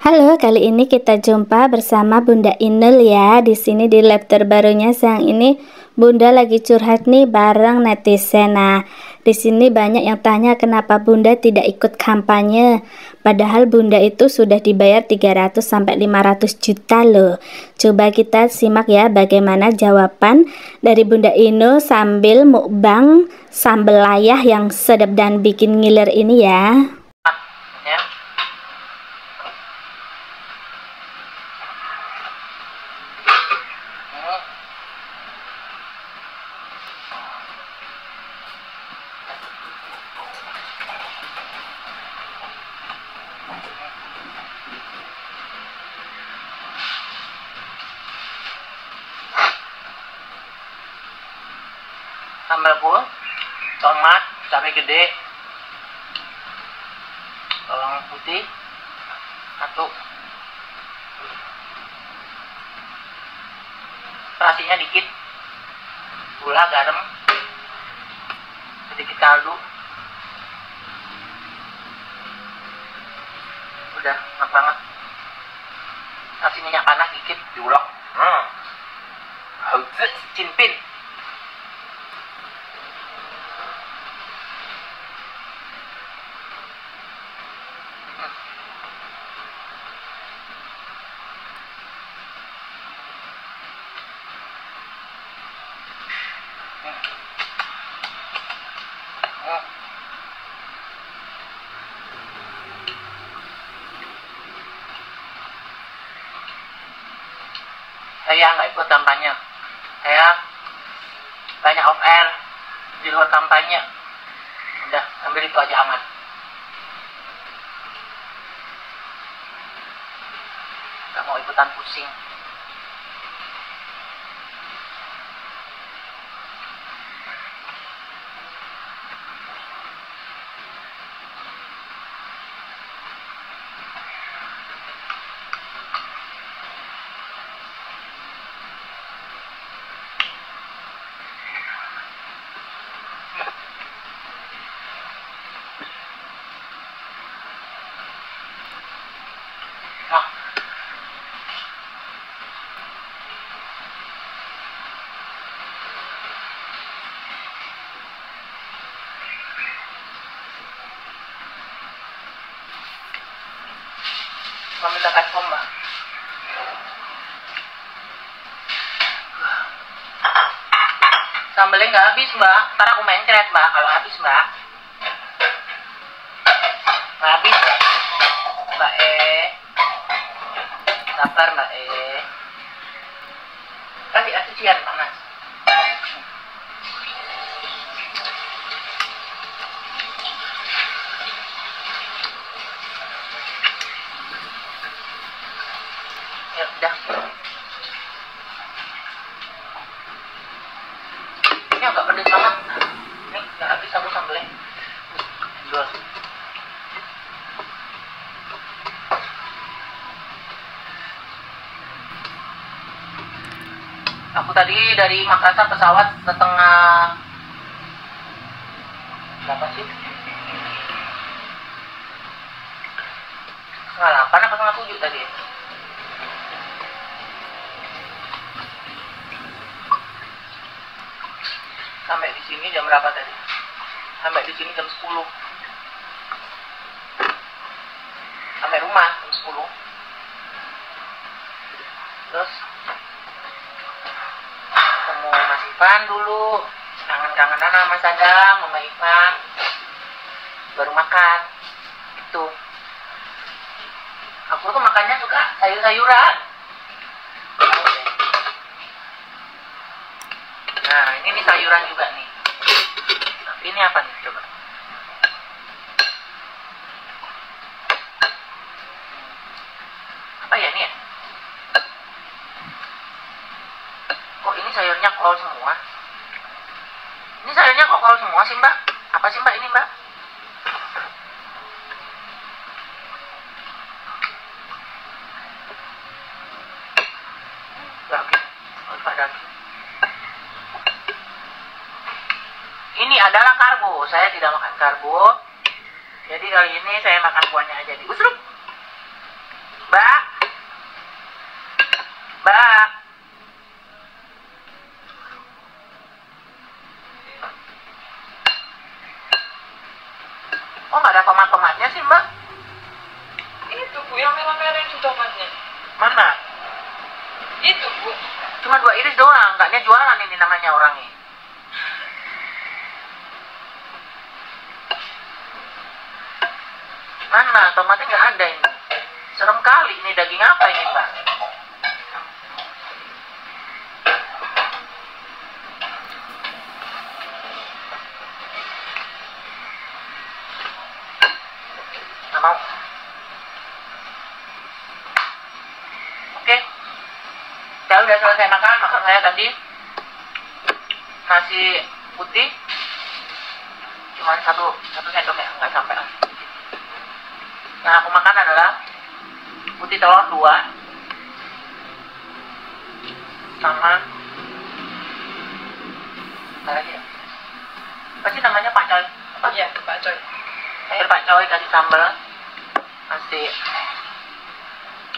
Halo, kali ini kita jumpa bersama Bunda Inul ya. Di sini di lab terbarunya siang ini Bunda lagi curhat nih bareng netizen. Nah, di sini banyak yang tanya kenapa Bunda tidak ikut kampanye. Padahal Bunda itu sudah dibayar 300 sampai 500 juta loh. Coba kita simak ya bagaimana jawaban dari Bunda Inul sambil mukbang sambal layah yang sedap dan bikin ngiler ini ya. Sambal bol, tomat, cabai gede, bawang putih, satu, terasinya dikit, gula, garam, sedikit kaldu, udah enak banget. Kasih minyak panas dikit, diulek. Cinpin. Saya nggak ikut kampanye. Saya banyak off air di luar kampanye. Udah, ambil itu aja aman. Nggak mau ikutan pusing. Nah, mau minta kasih mbak. Sambalnya nggak habis mbak, ntar aku mencret mbak kalau habis mbak. Nggak habis mbak sabar mbak kasih cucian panas. Ya udah, ini agak pedes banget. Nih nggak habis aku sambelnya. Endol. Aku tadi dari Makassar pesawat setengah berapa sih? Setengah 8 apa setengah 7 tadi? Sampai di sini jam berapa tadi? Sampai di sini jam 10. Sampai rumah jam 10. Terus ketemu Mas Ivan dulu, kangen-kangenan sama Mas Adam, sama Ivan, baru makan itu. Aku tuh makannya suka sayur-sayuran. Nah ini nih sayuran juga nih. Tapi ini apa nih coba? Apa ya ini ya? Kok ini sayurnya kol semua? Ini sayurnya kok kol semua sih mbak? Apa sih mbak ini mbak? Daging, daging. Ini adalah karbo. Saya tidak makan karbo. Jadi kali ini saya makan buahnya aja di usrup. Bye. warna merah itu tomatnya. Mana? Itu, Bu. Cuma 2 iris doang, nggak dia jualan ini namanya orangnya. Mana? Tomatnya nggak ada ini. Serem kali ini, daging apa ini, Mbak? Nggak mau. Oke. Saya udah selesai makan saya tadi nasi putih cuma satu sendok ya, nggak sampai lah. Yang aku makan adalah putih telur 2 sama apa lagi ya? Apa sih namanya, pakcoy? Apa? Iya, pakcoy. Air pakcoy kasih sambal, kasih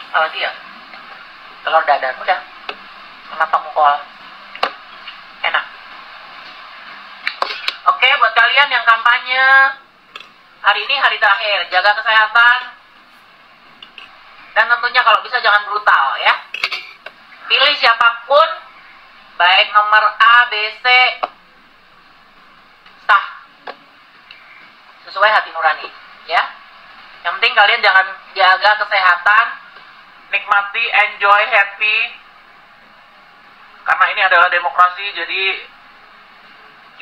apa lagi ya? Telur dadar, udah. Sama pengkol. Enak. Oke, buat kalian yang kampanye, hari ini hari terakhir, jaga kesehatan. Dan tentunya kalau bisa jangan brutal ya. Pilih siapapun, baik nomor A, B, C, sah. Sesuai hati nurani ya. Yang penting kalian jangan jaga kesehatan, nikmati, enjoy, happy. Karena ini adalah demokrasi, jadi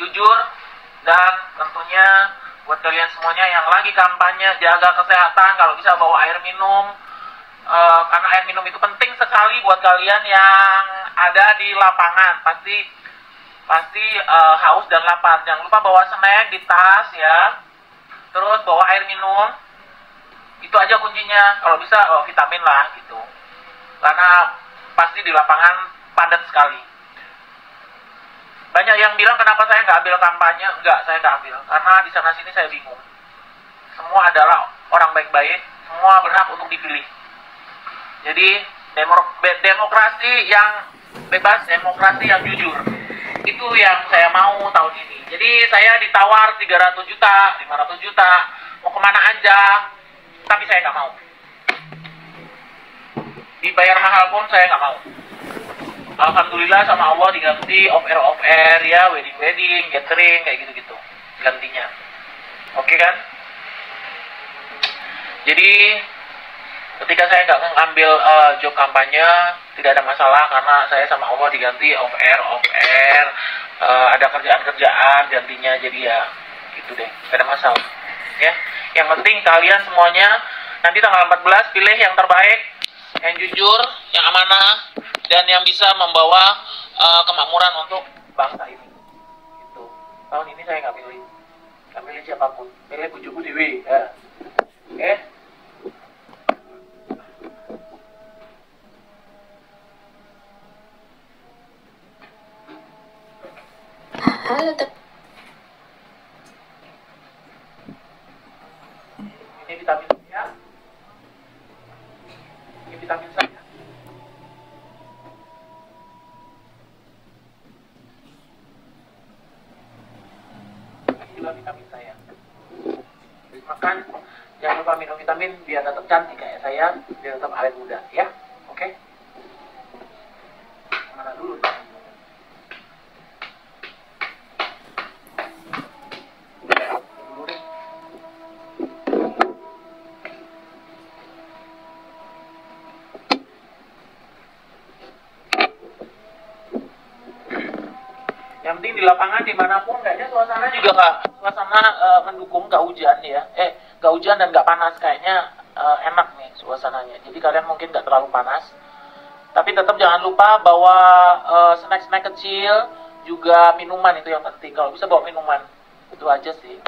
jujur. Dan tentunya buat kalian semuanya yang lagi kampanye, jaga kesehatan, kalau bisa bawa air minum. Karena air minum itu penting sekali buat kalian yang ada di lapangan. Pasti haus dan lapar. Jangan lupa bawa snack di tas ya. Terus bawa air minum. Itu aja kuncinya. Kalau bisa bawa vitamin lah gitu. Karena pasti di lapangan padat sekali. Banyak yang bilang kenapa saya nggak ambil kampanye. Enggak, saya nggak ambil. Karena di sana sini saya bingung. Semua adalah orang baik-baik. Semua berhak untuk dipilih. Jadi demokrasi yang bebas, demokrasi yang jujur. Itu yang saya mau tahun ini. Jadi saya ditawar 300 juta, 500 juta, mau kemana aja. Tapi saya nggak mau. Dibayar mahal pun saya nggak mau. Alhamdulillah sama Allah diganti off air ya, wedding, catering, kayak gitu-gitu gantinya. Oke kan? Jadi ketika saya nggak ngambil job kampanye, tidak ada masalah karena saya sama Allah diganti off air, ada kerjaan gantinya, jadi ya gitu deh, nggak ada masalah ya. Yang penting kalian semuanya nanti tanggal 14 pilih yang terbaik, yang jujur, yang amanah, dan yang bisa membawa kemakmuran untuk bangsa ini. Gitu. Tahun ini saya nggak pilih siapapun, pilih bujuku dewi ya. Oke. Halo, ini vitamin saya. Ini vitamin saya. Ini juga vitamin saya. Makan, jangan lupa minum vitamin biar tetap cantik kayak saya, biar tetap awet muda ya. Oke? Mana dulu nih? Yang penting di lapangan dimanapun kayaknya suasana juga mendukung, nggak hujan ya, nggak hujan dan nggak panas, kayaknya enak nih suasananya. Jadi kalian mungkin nggak terlalu panas, tapi tetap jangan lupa bawa snack kecil, juga minuman, itu yang penting. Kalau bisa bawa minuman, itu aja sih.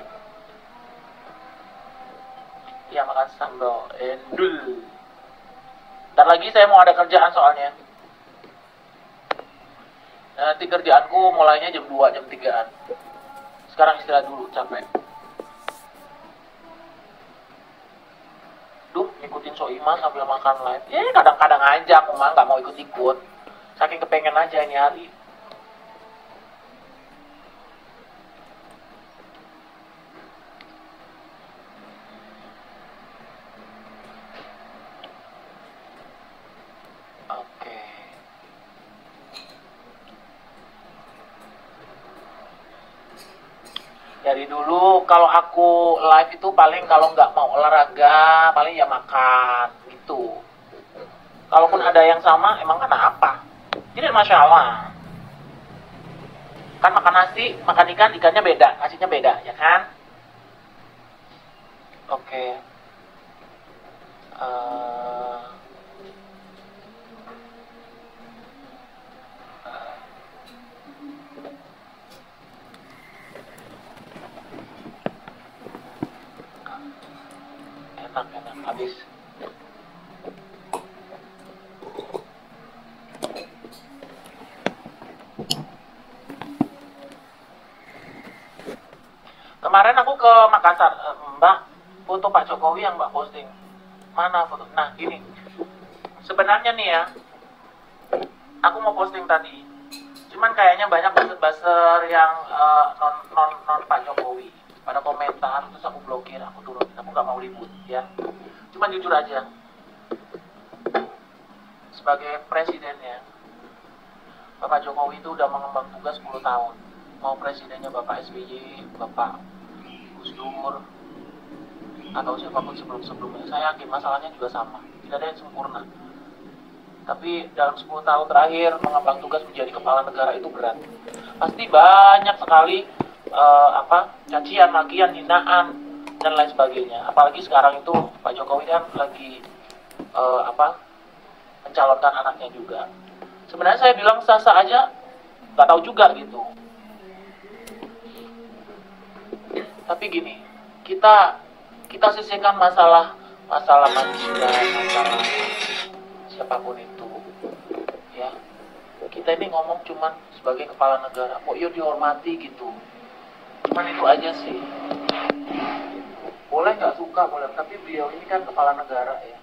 Ya, makan sambal endul. Ntar lagi saya mau ada kerjaan soalnya. Nanti kerjaanku mulainya jam 2, jam 3-an. Sekarang istirahat dulu, capek. Duh, ngikutin Soima sambil makan live. Ya, kadang-kadang aja aku mah nggak mau ikut-ikut. Saking kepengen aja ini hari. Dari dulu kalau aku live itu paling kalau nggak mau olahraga, paling ya makan gitu. Kalaupun ada yang sama, emang kenapa? Tidak masalah. Kan makan nasi, makan ikan, ikannya beda, nasinya beda, ya kan? Oke. Enak habis. Kemarin aku ke Makassar, Mbak, foto Pak Jokowi yang Mbak posting. Mana foto? Nah, gini. Sebenarnya nih ya, aku mau posting tadi. Cuman kayaknya banyak buzzer-buzzer yang non Pak Jokowi pada komentar, terus aku blokir, aku turunin, aku gak mau ribut ya. Cuman jujur aja, sebagai presidennya Bapak Jokowi itu udah mengemban tugas 10 tahun. Mau presidennya Bapak SBY, Bapak Gus Dur, atau siapapun sebelum-sebelumnya, saya yakin masalahnya juga sama, tidak ada yang sempurna. Tapi dalam 10 tahun terakhir mengemban tugas menjadi kepala negara itu berat. Pasti banyak sekali cacian, makian, hinaan dan lain sebagainya. Apalagi sekarang itu Pak Jokowi kan lagi mencalonkan anaknya juga. Sebenarnya saya bilang sah-sah aja, nggak tahu juga gitu. Tapi gini, kita sisihkan masalah manusia, masalah siapapun itu, ya. Kita ini ngomong cuman sebagai kepala negara, kok ya dihormati gitu. Cuman itu aja sih. Boleh nggak suka, boleh, tapi beliau ini kan kepala negara ya.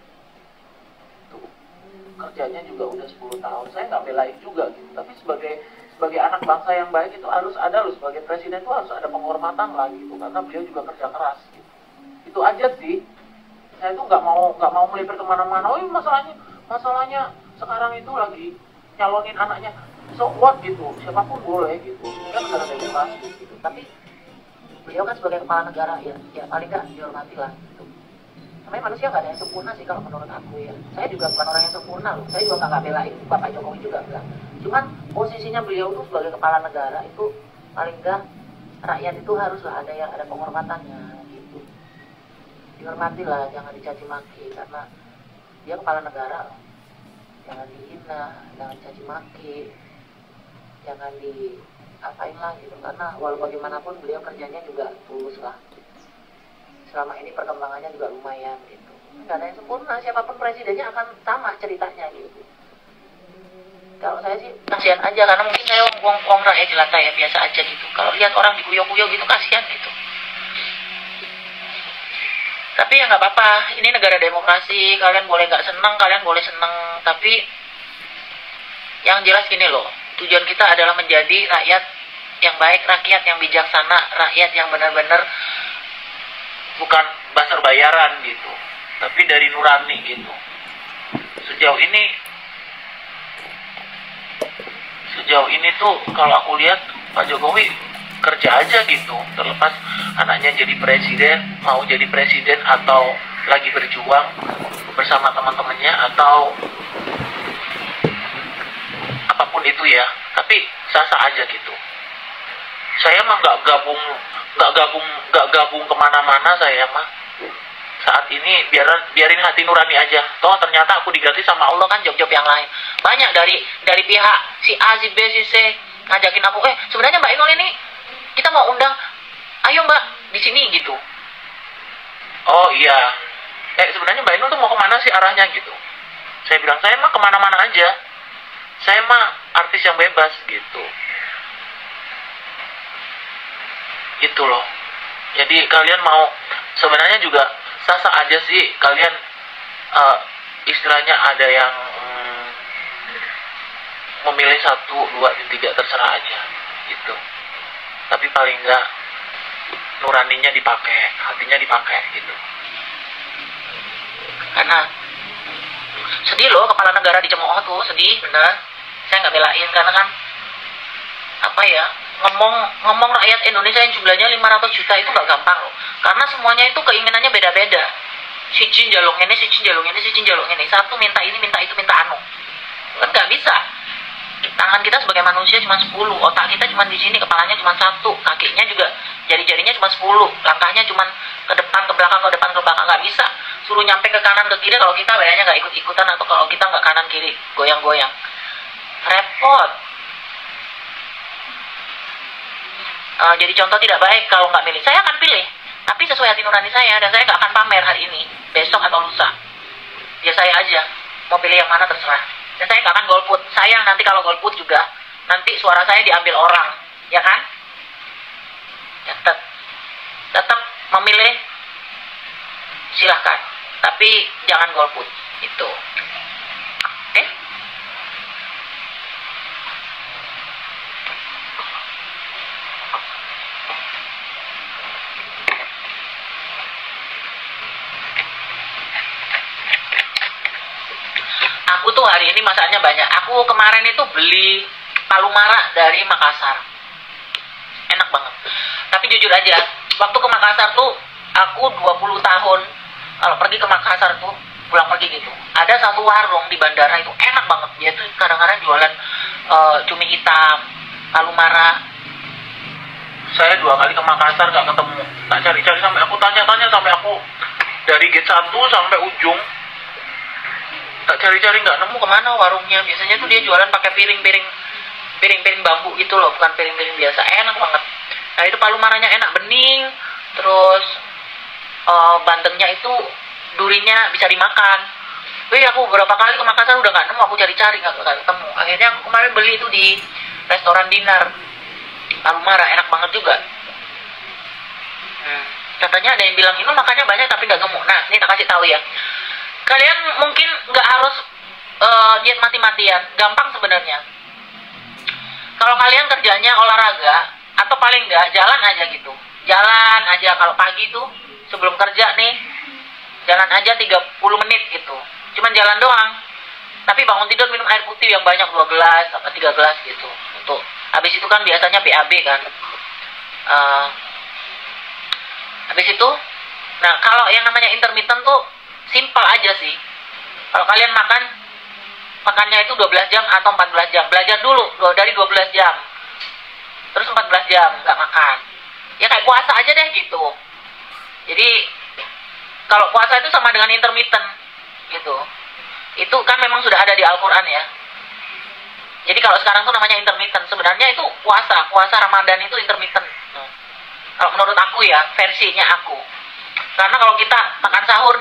Tuh, kerjanya juga udah 10 tahun. Saya nggak belain juga gitu. Tapi sebagai anak bangsa yang baik itu harus ada loh, sebagai presiden itu harus ada penghormatan lah gitu. Karena beliau juga kerja keras gitu. Itu aja sih. Saya tuh nggak mau melipir kemana-mana. Oh, masalahnya sekarang itu lagi nyalonin anaknya. So what gitu, siapapun boleh gitu. Ini kan negara demokrasi gitu. Tapi beliau kan sebagai kepala negara ya paling nggak dihormati lah gitu. Namanya manusia nggak ada yang sempurna sih kalau menurut aku ya. Saya juga bukan orang yang sempurna loh. Saya juga nggak belain Bapak Jokowi juga enggak. Cuman posisinya beliau tuh sebagai kepala negara itu paling nggak rakyat itu haruslah ada penghormatannya gitu. Dihormati lah, jangan dicaci maki karena dia kepala negara. Jangan dihina, jangan dicaci maki, jangan diapain lah gitu, karena walau bagaimanapun beliau kerjanya juga tulus lah. Selama ini perkembangannya juga lumayan gitu. Nggak ada yang sempurna, siapapun presidennya akan sama ceritanya gitu. Kalau saya sih kasihan aja, karena mungkin saya wong rakyat jelata ya, biasa aja gitu. Kalau lihat orang dikuyok-kuyok gitu kasihan gitu. Tapi ya nggak apa-apa, ini negara demokrasi, kalian boleh nggak seneng, kalian boleh seneng. Tapi yang jelas gini loh, tujuan kita adalah menjadi rakyat yang baik, rakyat yang bijaksana, rakyat yang benar-benar bukan buzzer bayaran gitu, tapi dari nurani gitu. Sejauh ini tuh kalau aku lihat Pak Jokowi kerja aja gitu, terlepas anaknya jadi presiden, mau jadi presiden atau lagi berjuang bersama teman-temannya atau apapun itu ya, tapi sah-sah aja gitu. Saya mah nggak gabung kemana-mana. Saya mah saat ini biarin hati nurani aja. Toh ternyata aku diganti sama Allah kan job-job yang lain. Banyak dari pihak si A, si B, si C ngajakin aku, sebenarnya Mbak Inul ini kita mau undang, ayo Mbak di sini gitu. Oh iya, sebenarnya Mbak Inul tuh mau kemana sih arahnya gitu. Saya bilang saya mah kemana-mana aja. Saya mah artis yang bebas gitu. Gitu loh. Jadi kalian mau sebenarnya juga sah-sah aja sih kalian istilahnya ada yang memilih 1, 2, 3 terserah aja gitu. Tapi paling enggak nuraninya dipakai, hatinya dipakai gitu. Karena sedih loh kepala negara dicemooh tuh, sedih bener. Saya nggak belain karena kan apa ya, ngomong rakyat Indonesia yang jumlahnya 500 juta itu nggak gampang loh, karena semuanya itu keinginannya beda-beda. Si Jin jaluk ini, si Jin jaluk ini, si Jin jaluk ini, satu minta ini, minta itu, minta anu, kan nggak bisa. Tangan kita sebagai manusia cuma 10, otak kita cuma di sini, kepalanya cuma 1, kakinya juga jari-jarinya cuma 10, langkahnya cuma ke depan, ke belakang, ke depan, ke belakang, nggak bisa. Suruh nyampe ke kanan, ke kiri, kalau kita kayaknya nggak ikut-ikutan, atau kalau kita nggak kanan kiri, goyang-goyang, repot. Jadi contoh tidak baik kalau nggak milih. Saya akan pilih, tapi sesuai hati nurani saya, dan saya nggak akan pamer hari ini, besok atau lusa. Ya saya aja, mau pilih yang mana terserah. Dan saya nggak akan golput. Sayang nanti kalau golput juga, nanti suara saya diambil orang, ya kan? Ya, tetap memilih, silahkan. Tapi jangan golput, itu. Oke? Aku tuh hari ini masakannya banyak. Aku kemarin itu beli palu mara dari Makassar. Enak banget. Tapi jujur aja, waktu ke Makassar tuh aku 20 tahun kalau pergi ke Makassar tuh pulang pergi gitu. Ada satu warung di bandara itu enak banget. Dia tuh kadang-kadang jualan cumi hitam, palu mara. Saya 2 kali ke Makassar nggak ketemu. Tak cari-cari sampai aku tanya-tanya, sampai aku dari gate 1 sampai ujung. Tak cari-cari nggak nemu kemana warungnya. Biasanya tuh dia jualan pakai piring-piring bambu gitu loh, bukan piring-piring biasa. Enak banget. Nah itu palu maranya enak, bening. Terus bandengnya itu durinya bisa dimakan. Wih, aku beberapa kali ke Makassar udah nggak nemu, aku cari-cari nggak ketemu. Akhirnya aku kemarin beli itu di restoran Dinar. Palu mara enak banget juga. Katanya ada yang bilang ini makannya banyak tapi nggak gemuk. Nah ini tak kasih tahu ya. Kalian mungkin nggak harus diet mati-matian, gampang sebenarnya. Kalau kalian kerjanya olahraga, atau paling nggak jalan aja gitu. Jalan aja kalau pagi tuh sebelum kerja nih, jalan aja 30 menit gitu. Cuman jalan doang. Tapi bangun tidur minum air putih yang banyak, 2 gelas atau 3 gelas gitu. Untuk habis itu kan biasanya BAB kan. Habis itu, nah kalau yang namanya intermittent tuh simpel aja sih. Kalau kalian makannya itu 12 jam atau 14 jam. Belajar dulu dari 12 jam. Terus 14 jam nggak makan. Ya kayak puasa aja deh gitu. Jadi kalau puasa itu sama dengan intermittent gitu. Itu kan memang sudah ada di Al-Quran ya. Jadi kalau sekarang tuh namanya intermittent. Sebenarnya itu puasa Ramadan itu intermittent. Kalau menurut aku ya, versinya aku. Karena kalau kita makan sahur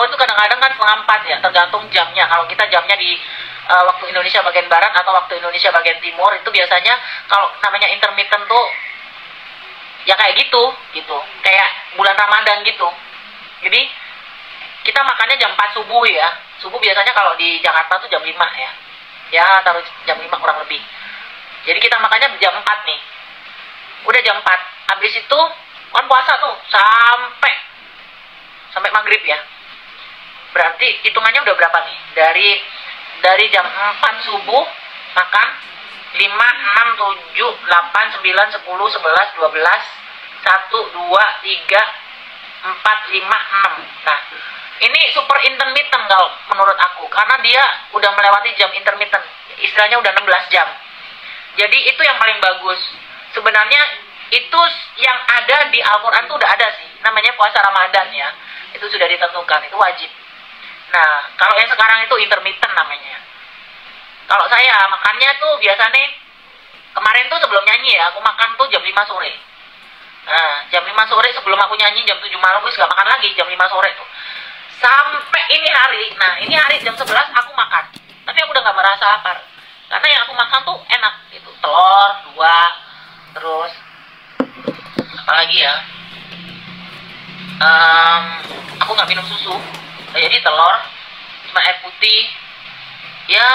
itu kadang-kadang kan setengah 4 ya, tergantung jamnya. Kalau kita jamnya di waktu Indonesia bagian barat atau waktu Indonesia bagian timur, itu biasanya kalau namanya intermittent tuh ya kayak gitu. Kayak bulan Ramadan gitu. Jadi kita makannya jam 4 subuh ya. Subuh biasanya kalau di Jakarta tuh jam 5 ya. Ya, taruh jam 5 kurang lebih. Jadi kita makannya jam 4 nih. Udah jam 4. Habis itu kan puasa tuh sampai maghrib ya. Berarti hitungannya udah berapa nih? Dari jam 4 subuh makan 5, 6, 7, 8, 9, 10, 11, 12, 1, 2, 3, 4, 5, 6. Nah, ini super intermittent kalau menurut aku, karena dia udah melewati jam intermittent. Istilahnya udah 16 jam. Jadi itu yang paling bagus. Sebenarnya itu yang ada di Al-Quran tuh udah ada sih, namanya puasa Ramadan ya. Itu sudah ditentukan, itu wajib. Nah, kalau yang sekarang itu intermittent namanya. Kalau saya makannya tuh biasa nih, kemarin tuh sebelum nyanyi ya, aku makan tuh jam 5 sore. Nah, jam 5 sore sebelum aku nyanyi, jam 7 malam aku gak makan lagi, jam 5 sore tuh. Sampai ini hari, nah ini hari jam 11 aku makan. Tapi aku udah gak merasa lapar. Karena yang aku makan tuh enak gitu, telur 2, terus apalagi ya, aku nggak minum susu, jadi telur cuma air putih ya,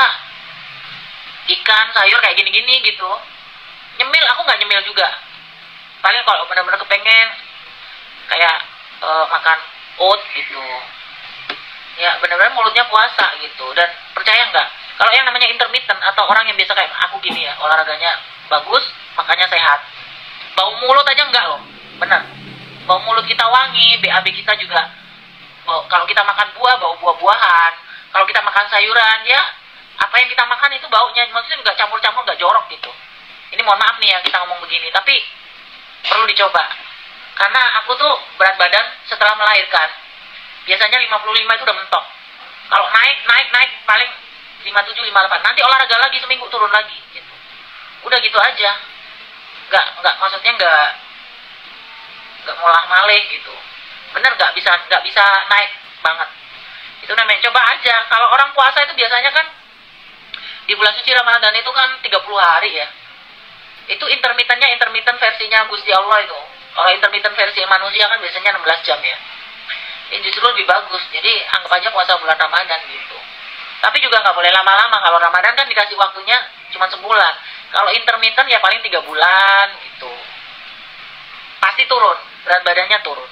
ikan, sayur kayak gini-gini gitu. Nyemil aku nggak nyemil juga, paling kalau benar-benar kepengen kayak makan oat gitu ya, benar-benar mulutnya puasa gitu. Dan percaya nggak, kalau yang namanya intermittent atau orang yang biasa kayak aku gini ya, olahraganya bagus, makanya sehat. Bau mulut aja enggak loh, bener. Bau mulut kita wangi, BAB kita juga. Kalau kita makan buah, bau buah-buahan. Kalau kita makan sayuran, ya apa yang kita makan itu baunya, maksudnya nggak campur-campur, nggak jorok gitu. Ini mohon maaf nih ya kita ngomong begini, tapi perlu dicoba. Karena aku tuh berat badan setelah melahirkan, biasanya 55 itu udah mentok. Kalau naik paling 57, 58. Nanti olahraga lagi seminggu turun lagi gitu. Udah gitu aja. Nggak maksudnya nggak ngolah malih gitu. Bener nggak bisa naik banget. Itu namanya coba aja. Kalau orang puasa itu biasanya kan di bulan suci Ramadan itu kan 30 hari ya. Itu intermittent versinya Gusti Allah itu. Kalau intermittent versi manusia kan biasanya 16 jam ya. Ini justru lebih bagus. Jadi anggap aja puasa bulan Ramadan gitu. Tapi juga nggak boleh lama-lama. Kalau Ramadan kan dikasih waktunya cuma sebulan. Kalau intermittent ya paling 3 bulan gitu. Pasti turun, berat badannya turun.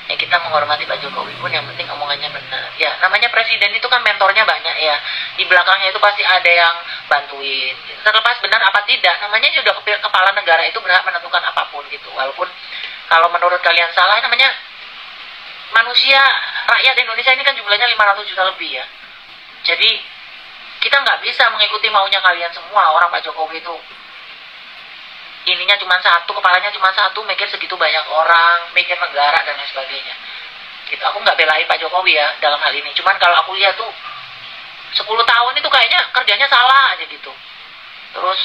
Ya kita menghormati Pak Jokowi pun yang penting omongannya benar. Ya namanya presiden itu kan mentornya banyak ya. Di belakangnya itu pasti ada yang bantuin. Terlepas benar apa tidak, namanya sudah kepala negara itu berhak menentukan apapun gitu. Walaupun kalau menurut kalian salah, namanya manusia, rakyat Indonesia ini kan jumlahnya 500 juta lebih ya. Jadi kita nggak bisa mengikuti maunya kalian semua. Orang Pak Jokowi itu ininya cuma satu, kepalanya cuma satu, mikir segitu banyak orang, mikir negara dan lain sebagainya. Gitu. Aku nggak belain Pak Jokowi ya dalam hal ini. Cuman kalau aku lihat tuh 10 tahun itu kayaknya kerjanya salah aja gitu. Terus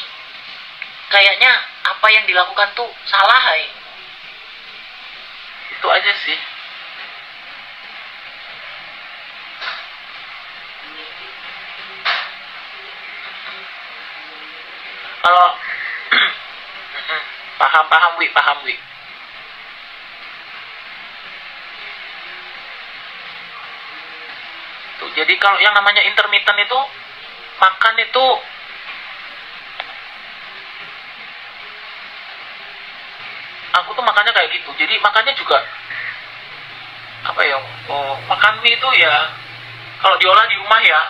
kayaknya apa yang dilakukan tuh salah ya. Itu aja sih. Kalau paham Wi. Tuh, jadi kalau yang namanya intermittent itu makan itu aku tuh makannya kayak gitu. Jadi makannya juga apa ya? Makan mie itu ya kalau diolah di rumah ya.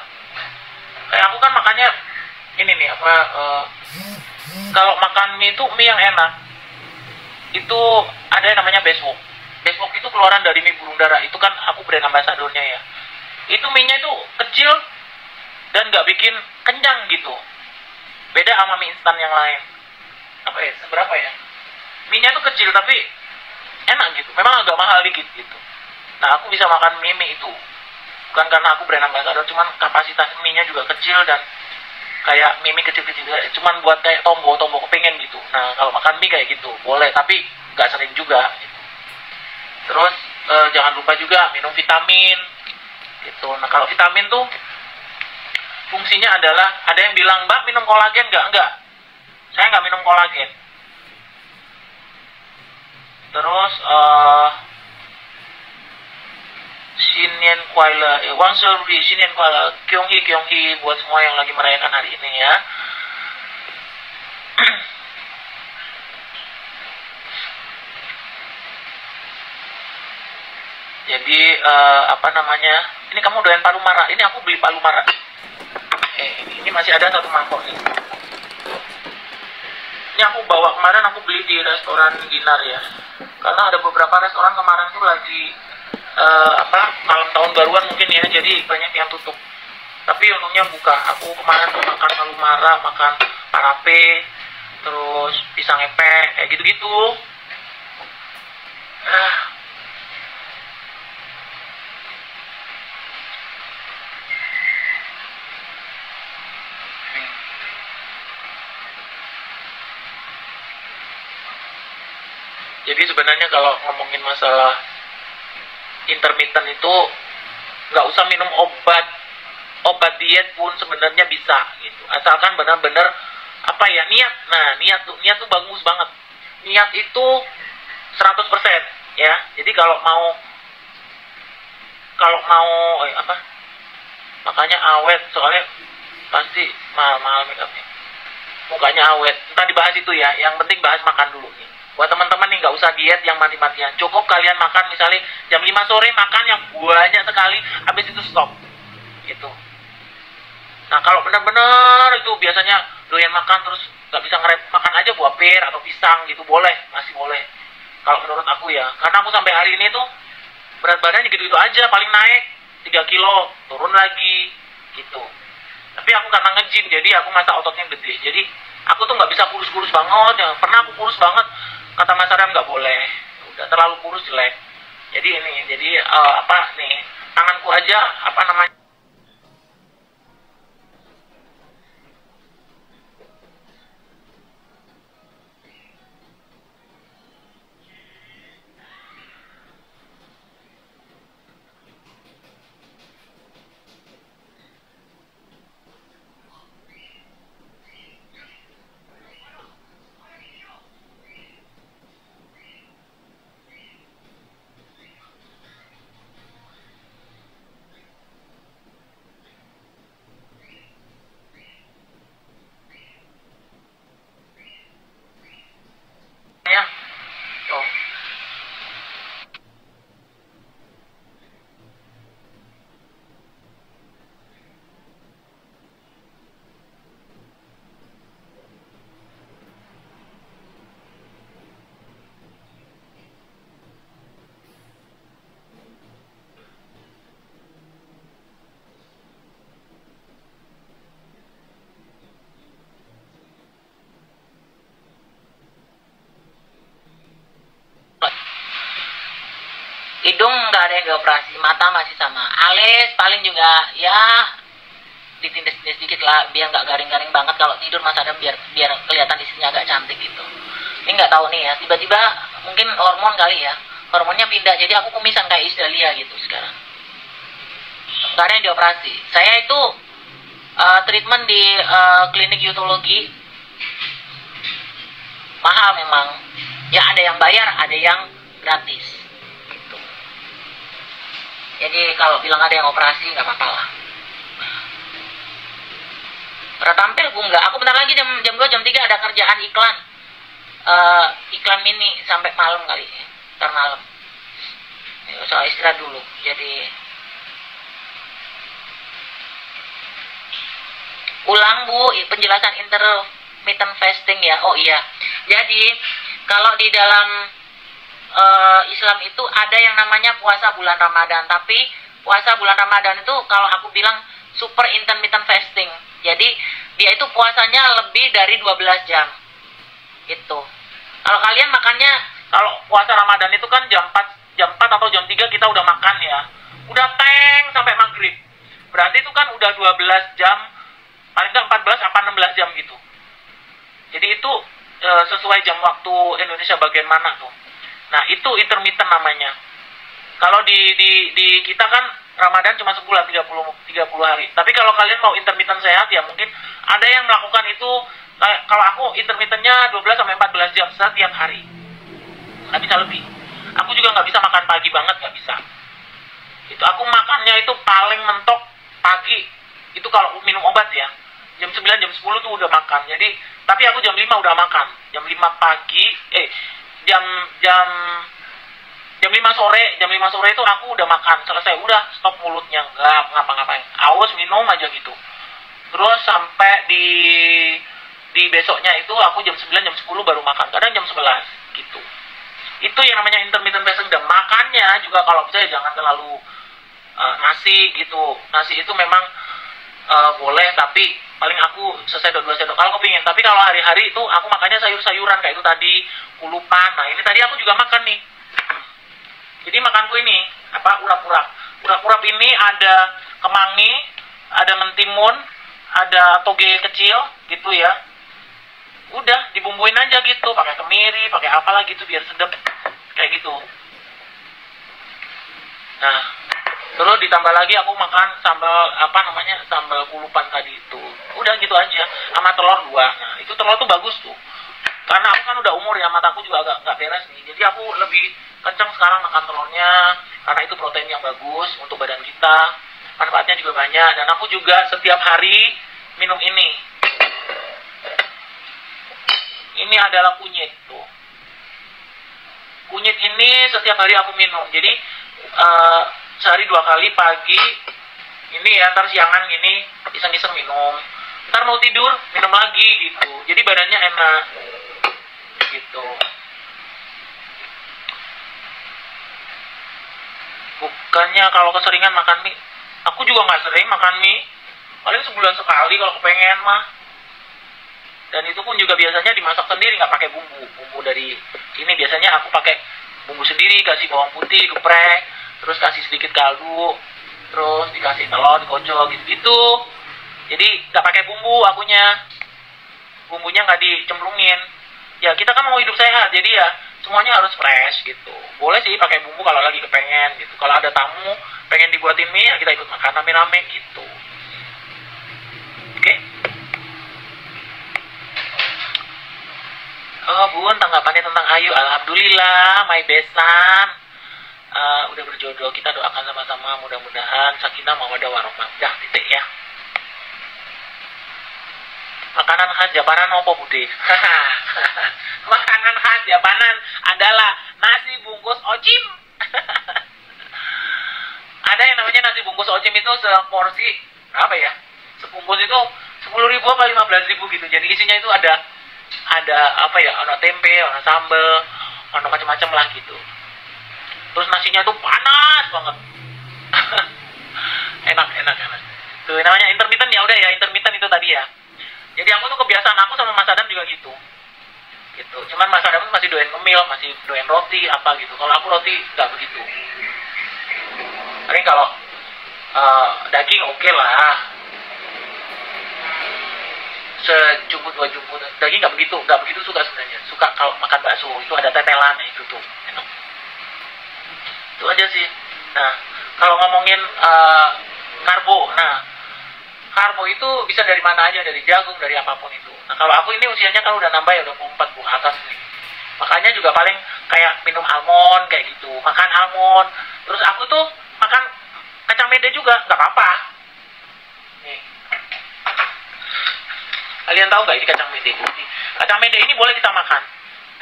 Kayak aku kan makannya ini nih apa? Kalau makan mie itu mie yang enak itu ada yang namanya Bestwalk. Bestwalk itu keluaran dari mie burung dara. Itu kan aku brand ambasadornya ya. Itu mie-nya itu kecil dan nggak bikin kenyang gitu. Beda sama mie instan yang lain. Apa ya? Seberapa ya? Mie-nya tuh kecil tapi enak gitu. Memang agak mahal dikit gitu. Nah aku bisa makan mie itu. Bukan karena aku brand ambasador, cuman kapasitas mie-nya juga kecil dan kayak mie kecil-kecil, cuman buat kayak tombo kepengen gitu. Nah kalau makan mie kayak gitu boleh, tapi nggak sering juga gitu. Terus jangan lupa juga minum vitamin gitu. Nah kalau vitamin tuh fungsinya adalah, ada yang bilang Mbak minum kolagen enggak, saya nggak minum kolagen. Terus Shinyan Kuala, Wangseuri, Shinyan Kuala, Kyonghi buat semua yang lagi merayakan hari ini ya. Jadi apa namanya? Ini kamu doyan palu mara. Ini aku beli palu mara. Ini masih ada satu mangkok nih. Ini aku bawa kemarin, aku beli di restoran Ginar ya. Karena ada beberapa restoran kemarin tuh lagi malam tahun baruan mungkin ya, jadi banyak yang tutup. Tapi untungnya buka. Aku kemarin tuh makan palu mara, makan parape, terus pisang epek, kayak gitu-gitu. Jadi sebenarnya kalau ngomongin masalah intermittent itu nggak usah minum obat diet pun sebenarnya bisa gitu, asalkan benar-benar apa ya, niat. Nah niat tuh bagus banget. Niat itu 100% ya. Jadi kalau mau makanya awet, soalnya pasti mahal makeupnya, mukanya awet. Entah dibahas itu ya, yang penting bahas makan dulu nih. Buat teman-teman nih, nggak usah diet yang mati-matian. Cukup kalian makan misalnya jam 5 sore makan yang banyak sekali, habis itu stop. Gitu. Nah kalau benar-benar itu biasanya doyan makan terus nggak bisa ngerep, makan aja buah pir atau pisang gitu boleh, masih boleh. Kalau menurut aku ya, karena aku sampai hari ini tuh berat badannya gitu-gitu aja, paling naik 3 kilo, turun lagi gitu. Tapi aku karena nge-gym, jadi aku masa ototnya gede. Jadi aku tuh nggak bisa kurus-kurus banget. Ya, pernah aku kurus banget, kata Mas Adam nggak boleh. Udah terlalu kurus jelek. Jadi ini, jadi apa nih, tanganku aja apa namanya? Ya, tuh. Hidung nggak ada yang dioperasi, mata masih sama. Alis paling juga ya ditindas-tindas dikit lah, biar nggak garing-garing banget kalau tidur Mas Adam, biar kelihatan istrinya agak cantik gitu. Ini nggak tahu nih ya, tiba-tiba mungkin hormon kali ya, hormonnya pindah, jadi aku kumisan kayak Isdalia gitu sekarang. Nggak ada yang dioperasi. Saya itu treatment di klinik Yutologi, mahal memang. Ya ada yang bayar, ada yang gratis. Jadi kalau bilang ada yang operasi nggak apa-apa lah. Pernah tampil gue nggak. Aku bentar lagi jam 2 jam 3 ada kerjaan iklan. Iklan mini sampai malam kali. Ntar malam. Soal istirahat dulu. Jadi ulang Bu penjelasan intermittent fasting ya. Oh iya. Jadi kalau di dalam Islam itu ada yang namanya puasa bulan Ramadan, tapi puasa bulan Ramadan itu kalau aku bilang super intermittent fasting. Jadi dia itu puasanya lebih dari 12 jam. Gitu. Kalau kalian makannya, Kalau puasa Ramadan itu kan jam 4 atau jam 3 kita udah makan ya. Udah teng sampai maghrib. Berarti itu kan udah 12 jam, paling nggak 14 apa 16 jam gitu. Jadi itu sesuai jam waktu Indonesia bagian mana tuh. Nah itu intermittent namanya. Kalau di kita kan Ramadan cuma sebulan 30 hari. Tapi kalau kalian mau intermittent sehat ya mungkin ada yang melakukan itu. Kalau aku intermittentnya 12 sampai 14 jam setiap hari. Nggak bisa lebih. Aku juga nggak bisa makan pagi banget, nggak bisa. Itu aku makannya itu paling mentok pagi. Itu kalau minum obat ya. Jam 9 jam 10 tuh udah makan. Jadi tapi aku jam 5 udah makan. Jam 5 pagi jam 5 sore itu aku udah makan selesai, udah stop mulutnya, nggak ngapa-ngapain, aus minum aja gitu. Terus sampai di besoknya itu aku jam 9 jam 10 baru makan, kadang jam 11 gitu. Itu yang namanya intermittent fasting. Dan makannya juga kalau bisa jangan terlalu nasi gitu. Nasi itu memang boleh, tapi paling aku sesendok 2 sendok kalau kepingin. Tapi kalau hari-hari itu aku makannya sayur-sayuran kayak itu tadi, kulupan. Nah ini tadi aku juga makan nih. Jadi makanku ini apa, urap-urap. Urap-urap ini ada kemangi, ada mentimun, ada toge kecil gitu ya. Udah dibumbuin aja gitu, pakai kemiri, pakai apalah gitu biar sedap kayak gitu. Nah, terus ditambah lagi aku makan sambal sambal kulupan tadi itu. Udah gitu aja, sama telur 2. Nah, itu telur tuh bagus tuh. Karena aku kan udah umur ya, mataku juga agak nggak beres nih. Jadi aku lebih kenceng sekarang makan telurnya, karena itu protein yang bagus untuk badan kita. Manfaatnya juga banyak. Dan aku juga setiap hari minum ini. Ini adalah kunyit tuh. Kunyit ini setiap hari aku minum. Jadi sehari 2 kali, pagi ini ya, ntar siangan gini iseng-iseng minum, ntar mau tidur minum lagi gitu, jadi badannya enak gitu. Bukannya kalau keseringan makan mie, aku juga nggak sering makan mie, paling sebulan sekali kalau kepengen mah. Dan itu pun juga biasanya dimasak sendiri, nggak pakai bumbu dari ini. Biasanya aku pakai bumbu sendiri, kasih bawang putih, geprek, terus kasih sedikit kaldu, terus dikasih telur, dikocok gitu. Jadi nggak pakai bumbu akunya, bumbunya nggak dicemplungin. Ya kita kan mau hidup sehat, jadi ya semuanya harus fresh gitu. Boleh sih pakai bumbu kalau lagi kepengen gitu. Kalau ada tamu pengen dibuatin mie, ya kita ikut makan rame-rame gitu. Oke? Oh bun, tanggapannya tentang Ayu, alhamdulillah, my besan udah berjodoh. Kita doakan sama-sama, mudah-mudahan sakinah mawaddah warahmah. Dah, titik ya. Makanan khas Japanan apa bude? Makanan khas Japanan adalah nasi bungkus ocim. Ada yang namanya nasi bungkus ocim, itu seporsi berapa ya? Sebungkus itu 10.000 apa 15.000 gitu. Jadi isinya itu ada apa ya? Ada tempe, ada sambal, ada macam-macam lah gitu. Terus nasinya tuh panas banget. enak. Tuh namanya intermittent ya, udah ya, intermittent itu tadi ya. Jadi aku tuh kebiasaan aku sama Mas Adam juga gitu. Cuman Mas Adam masih doyan ngemil, masih doyan roti apa gitu. Kalau aku roti nggak begitu. Paling kalau daging oke lah. Sejumput 2 jumput. Daging nggak begitu suka sebenarnya. Suka kalau makan bakso itu ada tetelan itu tuh. Enak. Itu aja sih. Nah, kalau ngomongin karbo, karbo itu bisa dari mana aja, dari jagung, dari apapun itu. Nah, kalau aku ini usianya kan udah nambah ya, udah 4 ke atas nih. Makanya juga paling kayak minum almond kayak gitu, makan almond. Terus aku tuh makan kacang mede juga, nggak apa-apa. Nih. Kalian tahu nggak ini kacang mede? Kacang mede ini boleh kita makan,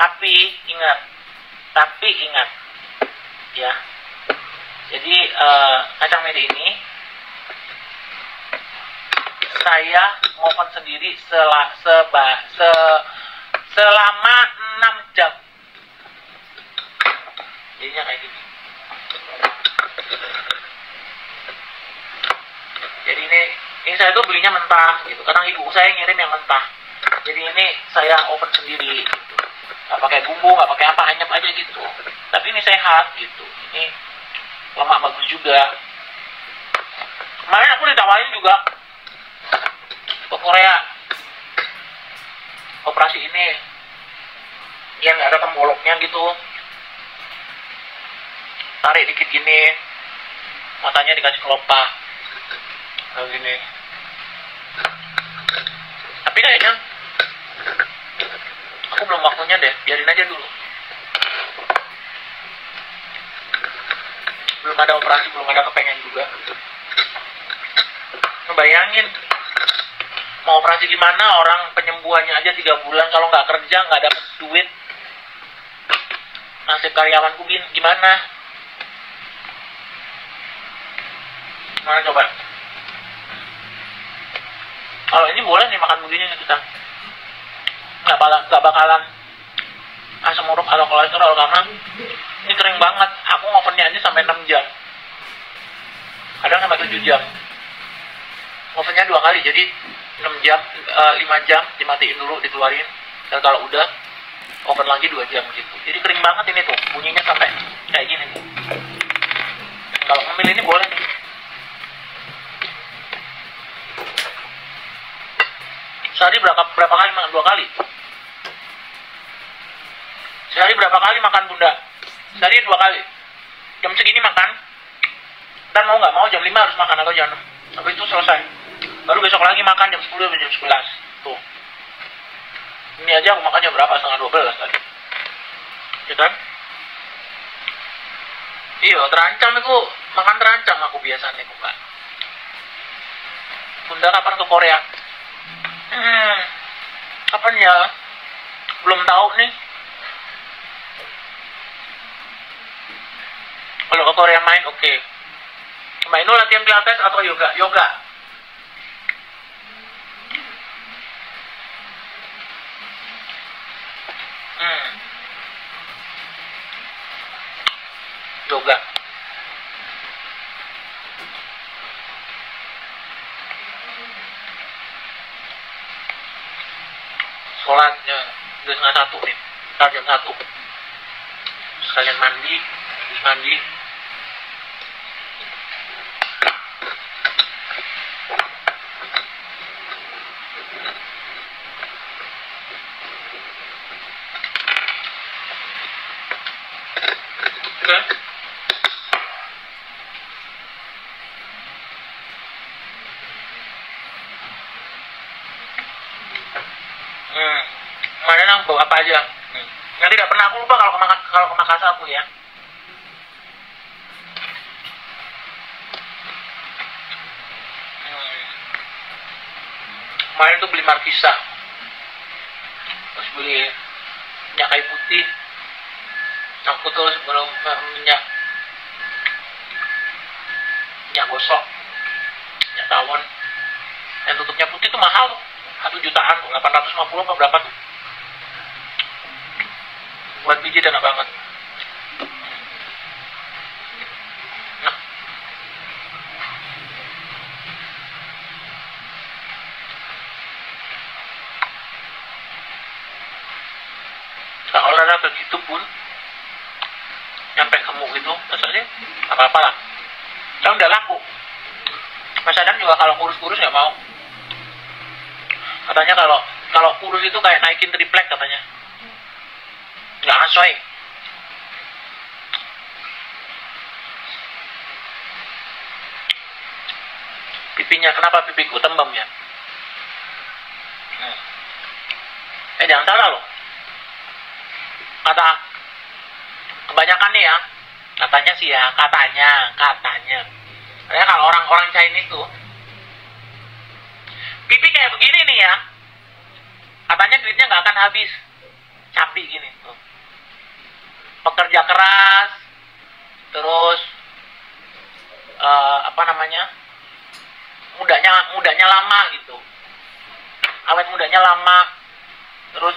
tapi ingat, ya. Jadi kacang mede ini saya ngoven sendiri selama 6 jam. Jadinya kayak gini. Jadi ini saya tuh belinya mentah gitu. Kadang ibu saya ngirim yang mentah. Jadi ini saya oven sendiri gitu. Gak pakai bumbu, gak pakai apa, anyep aja gitu. Tapi ini sehat gitu. Ini lemak bagus juga. Kemarin aku ditawarin juga ke Korea, operasi ini yang nggak ada temboloknya gitu, tarik dikit gini, matanya dikasih kelopak kayak gini. Tapi kayaknya aku belum waktunya deh, biarin aja dulu. Belum ada operasi, belum ada kepengen juga. Ngebayangin mau operasi gimana, orang penyembuhannya aja 3 bulan, kalau nggak kerja nggak dapet duit, nasib karyawanku gimana coba. Kalau ini boleh nih makan begini nih kita, nggak bakalan asam urat atau kolesterol karena ini kering banget. Aku ngovennya aja sampai 6 jam, kadang sampai 7 jam. Ovennya 2 kali, jadi 6 jam, 5 jam dimatiin dulu, dikeluarin, dan kalau udah oven lagi 2 jam gitu. Jadi kering banget ini tuh, bunyinya sampai kayak gini nih. Kalau ngemil ini boleh nih. Sehari berapa kali makan? 2 kali. Sehari berapa kali makan bunda? Sehari 2 kali. Jam segini makan, dan mau nggak mau jam 5 harus makan atau jam 6. Habis itu selesai. Baru besok lagi makan jam 10 sampai jam 11. Tuh. Ini aja aku makannya berapa? Setengah 12 tadi. Ya kan? Iya, terancam itu. Makan terancam aku biasanya kok, Mbak. Bunda kapan ke Korea? Kapan ya? Belum tahu nih. Kalau ke Korea main, oke. Mbak Inul latihan pilates atau yoga? Yoga. Yoga. Sholatnya udah 1:30 nih, jam 1. Sekalian mandi, habis mandi. Oke. Kemarin aku bawa apa aja? Yang tidak pernah aku lupa kalau ke Makassar aku ya. Kemarin tuh beli markisa, terus beli minyak kayu putih, aku terus belum minyak gosok, minyak tawon. Yang tutupnya putih tuh mahal, 1 jutaan tuh, 850 apa berapa tuh? Buat biji enak banget. Nah. Kalau olahraga gitu pun nyampe gemuk gitu, terus aja apa-apa lah. Kan udah laku. Mas Adam juga kalau kurus-kurus nggak mau. Katanya kalau kurus itu kayak naikin triplek katanya. Nggak asoy. Pipinya, kenapa pipiku tembem ya? Jangan salah loh. Kata kebanyakan nih ya, katanya sih ya, katanya. Karena kalau orang-orang Chinese tuh, pipi kayak begini nih ya, katanya duitnya nggak akan habis. Capi gini tuh. Pekerja keras, terus mudanya lama gitu, awet mudanya lama, terus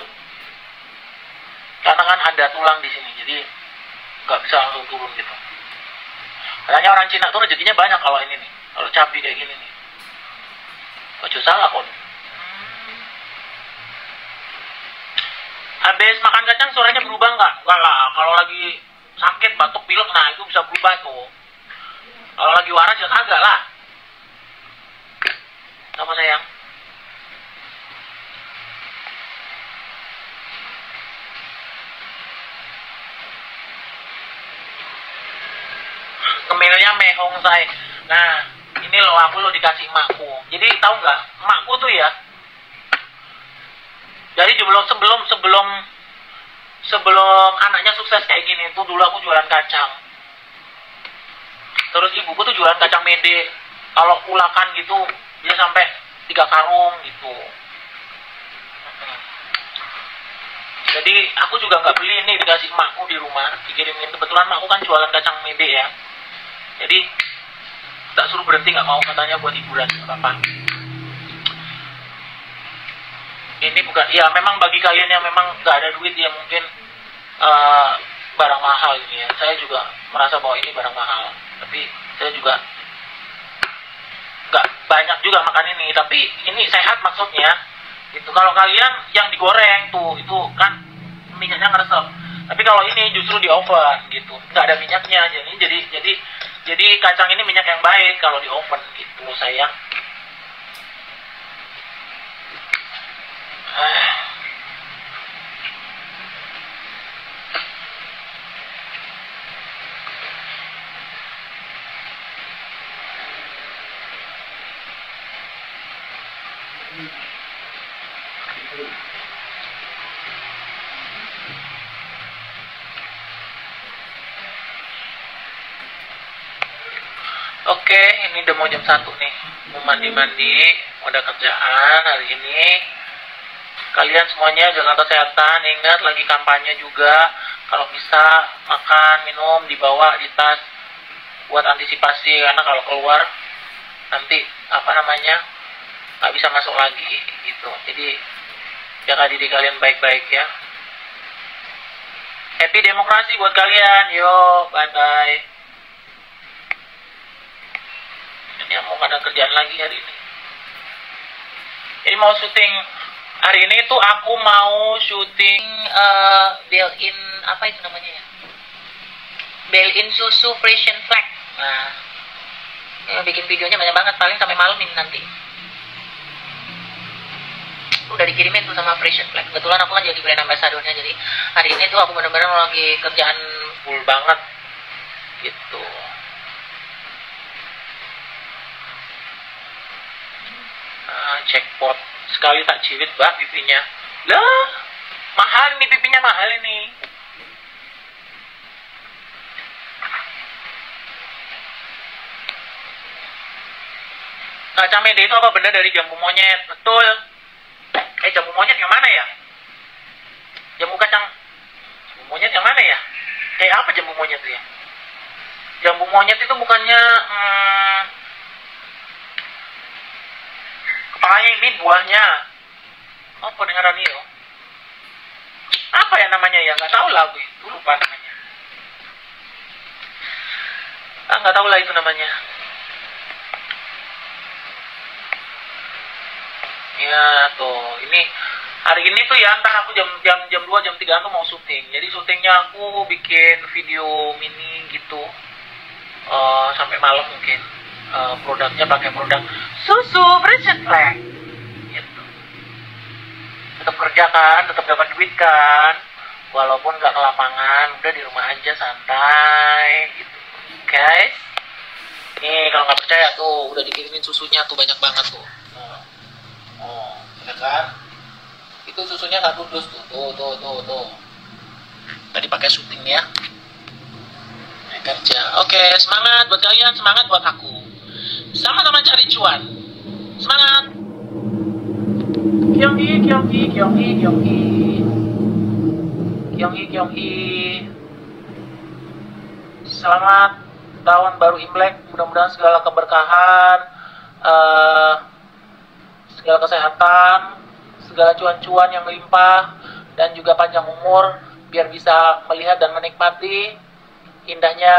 karena kan ada tulang di sini, jadi nggak bisa langsung turun gitu. Katanya orang Cina tuh rezekinya banyak kalau ini nih, kalau capi kayak gini nih. Baju salah kok. Habis makan kacang suaranya berubah nggak? Enggak lah, kalau lagi sakit, batuk, pilek, nah itu bisa berubah tuh. Kalau lagi waras ya kagak lah. Apa sayang? Kemilnya mehong say. Nah, ini loh aku lo dikasih emakku. Jadi tahu nggak? Emakku tuh ya. Jadi sebelum anaknya sukses kayak gini tuh dulu aku jualan kacang. Terus ibuku tuh jualan kacang mede. Kalau ulakan gitu dia sampai 3 karung gitu. Jadi aku juga nggak beli ini, dikasih emakku di rumah, dikirimin. Kebetulan emakku kan jualan kacang mede ya. Jadi tak suruh berhenti, nggak mau, katanya buat hiburan apa. Ini bukan, ya memang bagi kalian yang memang nggak ada duit ya mungkin barang mahal ini ya. Saya juga merasa bahwa ini barang mahal, tapi saya juga nggak banyak juga makan ini, tapi ini sehat maksudnya. Itu kalau kalian yang digoreng tuh itu kan minyaknya ngeresep, tapi kalau ini justru di oven gitu, nggak ada minyaknya. Jadi kacang ini minyak yang baik kalau di oven gitu sayang. Oke, ini udah mau jam 1 nih. Mau mandi-mandi, mau ada kerjaan hari ini. Kalian semuanya jaga kesehatan, ingat lagi kampanye juga. Kalau bisa makan, minum dibawa di tas buat antisipasi, karena kalau keluar nanti nggak bisa masuk lagi gitu. Jadi jaga diri kalian baik-baik ya. Happy demokrasi buat kalian. Yo, bye bye. Ini mau ada kerjaan lagi hari ini. Jadi mau syuting hari ini tuh, aku mau syuting built-in apa itu namanya ya? Built-in susu Frisian Flag. Nah, bikin videonya banyak banget, paling sampai malam ini nanti. Udah dikirimin tuh sama Frisian Flag. Kebetulan aku kan jadi brand ambassadornya, jadi hari ini tuh aku bener-bener lagi kerjaan full banget gitu. Jackpot sekali tak cirit bah pipinya. Lah, mahal nih pipinya, mahal ini. Kaca mede itu apa benda dari jambu monyet? Betul. Jambu monyet yang mana ya? Jambu monyet yang mana ya? Kayak apa jambu monyet itu ya? Jambu monyet itu bukannya kepalanya ini, buahnya. Oh, pendengaran ini. Apa ya namanya ya? Nggak tahu lah, gue lupa namanya. Nggak tahu lah itu namanya. Ya tuh, ini hari ini tuh ya, ntar aku jam 2 jam 3 tuh mau syuting. Jadi syutingnya aku bikin video mini gitu sampai malam mungkin. Produknya pakai produk susu Frisian Flag gitu. Tetap kerja kan, tetap dapat duit kan, walaupun nggak ke lapangan, udah di rumah aja santai gitu guys. Nih kalau nggak percaya tuh, udah dikirimin susunya tuh banyak banget tuh. Ya kan? Itu susunya nggak tudus tuh. Tuh. Tadi pakai syuting ya. Kerja. Oke, semangat buat kalian, semangat buat aku. Sama-sama cari cuan. Semangat. Kyonghi. Selamat tahun baru Imlek. Mudah-mudahan segala keberkahan, segala kesehatan, segala cuan-cuan yang melimpah, dan juga panjang umur, biar bisa melihat dan menikmati indahnya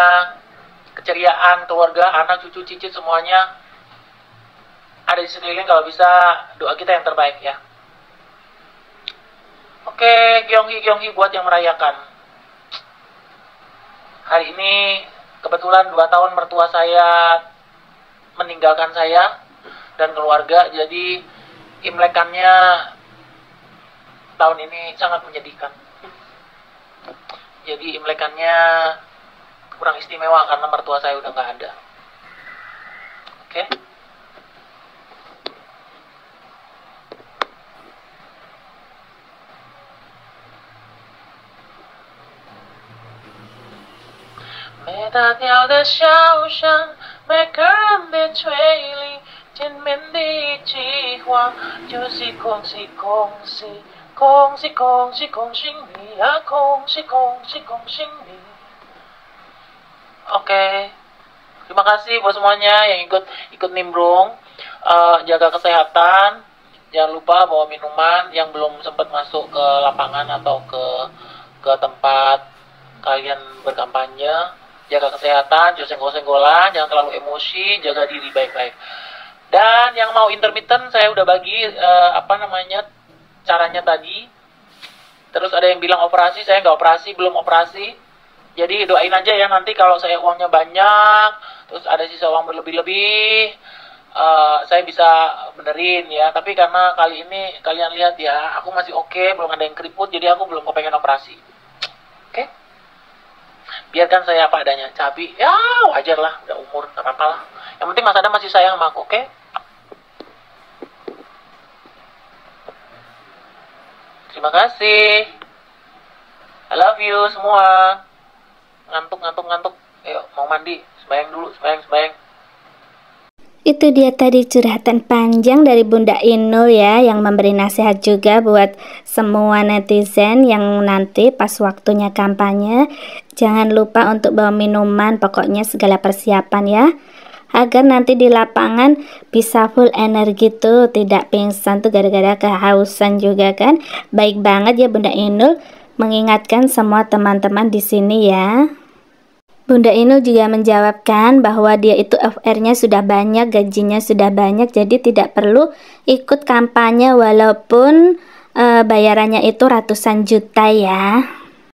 keceriaan keluarga, anak, cucu, cicit semuanya ada di sekeliling. Kalau bisa, doa kita yang terbaik ya. Oke, Kyonghi buat yang merayakan. Hari ini kebetulan 2 tahun mertua saya meninggalkan saya dan keluarga, jadi Imlekannya tahun ini sangat menyedihkan. Jadi Imlekannya kurang istimewa karena mertua saya udah nggak ada. Oke.每大条的小巷，每个人的嘴里。见面的一句话就是恭喜你啊，恭喜你。Oke. Terima kasih buat semuanya yang ikut nimbrung. Jaga kesehatan. Jangan lupa bawa minuman. Yang belum sempat masuk ke lapangan atau ke tempat kalian berkampanye. Jaga kesehatan, jangan senggol-senggolan, jangan terlalu emosi, jaga diri baik-baik. Dan yang mau intermittent saya udah bagi caranya tadi. Terus ada yang bilang operasi, saya nggak operasi, belum operasi. Jadi doain aja ya, nanti kalau saya uangnya banyak, terus ada sisa uang berlebih-lebih, saya bisa benerin ya. Tapi karena kali ini kalian lihat ya, aku masih oke, belum ada yang keriput, jadi aku belum kepengen operasi. Oke? Biarkan saya apa adanya, cabi, ya wajar lah, udah umur, nggak apa-apa lah. Yang penting Mas Adam masih sayang sama aku, oke? Terima kasih. I love you semua. Ngantuk. Ayo, mau mandi. Sembayang dulu, sembayang. Itu dia tadi curhatan panjang dari Bunda Inul ya, yang memberi nasihat juga buat semua netizen yang nanti pas waktunya kampanye jangan lupa untuk bawa minuman, pokoknya segala persiapan ya, agar nanti di lapangan bisa full energi tuh, tidak pingsan tuh gara-gara kehausan juga kan. Baik banget ya Bunda Inul mengingatkan semua teman-teman di sini ya. Bunda Inul juga menjawabkan bahwa dia itu FR-nya sudah banyak, gajinya sudah banyak, jadi tidak perlu ikut kampanye walaupun bayarannya itu ratusan juta ya.